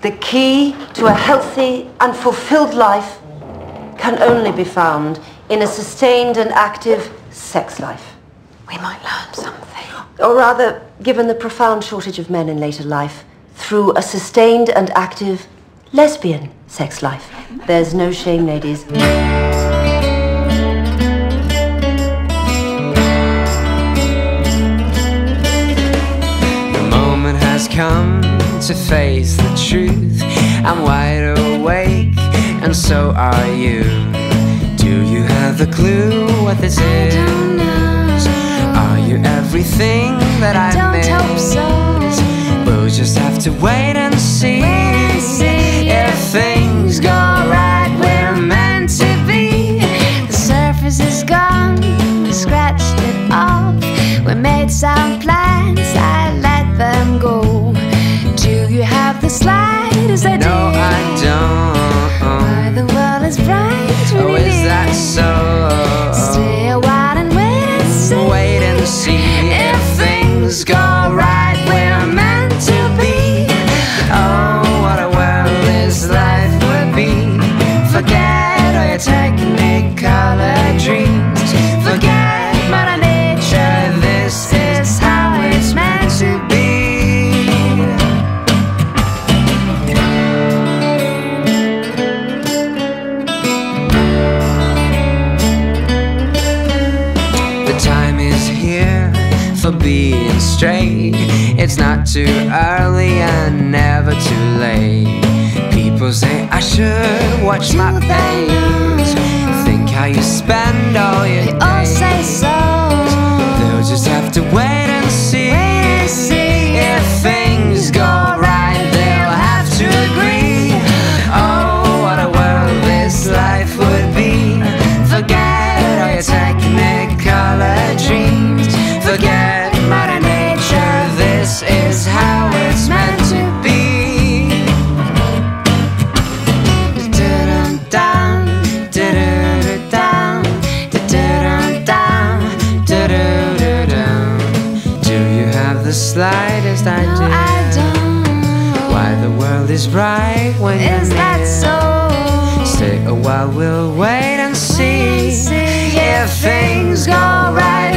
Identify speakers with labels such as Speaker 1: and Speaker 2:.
Speaker 1: The key to a healthy and fulfilled life can only be found in a sustained and active sex life.
Speaker 2: We might learn something.
Speaker 1: Or rather, given the profound shortage of men in later life, through a sustained and active lesbian sex life. There's no shame, ladies.
Speaker 3: The moment has come to face the truth. I'm wide awake, and so are you. Do you have a clue what this is?
Speaker 2: I don't know.
Speaker 3: Are you everything that I miss?
Speaker 2: Don't hope so.
Speaker 3: We'll just have to wait and see. If things go right, we're meant to be.
Speaker 2: The surface is gone, we scratched it off. We made some plans, I let them go. Do you have the slightest idea?
Speaker 3: No, I don't.
Speaker 2: Why the world is bright,
Speaker 3: Oh, is that so?
Speaker 2: Stay a while and wait and see.
Speaker 3: Wait and see. If things go right, we're meant to be. Oh, what a world this life would be. Forget all your technicolor dreams. Forget Mother Nature, this is how it's meant to be. The time is here for being straight. It's not too early and never too late. People say I should watch my pace. Think how you spend all your days.
Speaker 2: All say so.
Speaker 3: They'll just have to wait and see. If things go right, they'll have to agree. Oh, what a world this life would be. Forget all your technicolor dreams. Forget Mother Nature, this is how it's meant to be. Da-dum-dum, da-dum-dum, da-dum-dum, da-dum-dum. Do you have the slightest idea?
Speaker 2: No, I don't.
Speaker 3: Why the world is bright when you're
Speaker 2: Is that
Speaker 3: near?
Speaker 2: so?
Speaker 3: Stay a while, we'll wait and see. If things go right,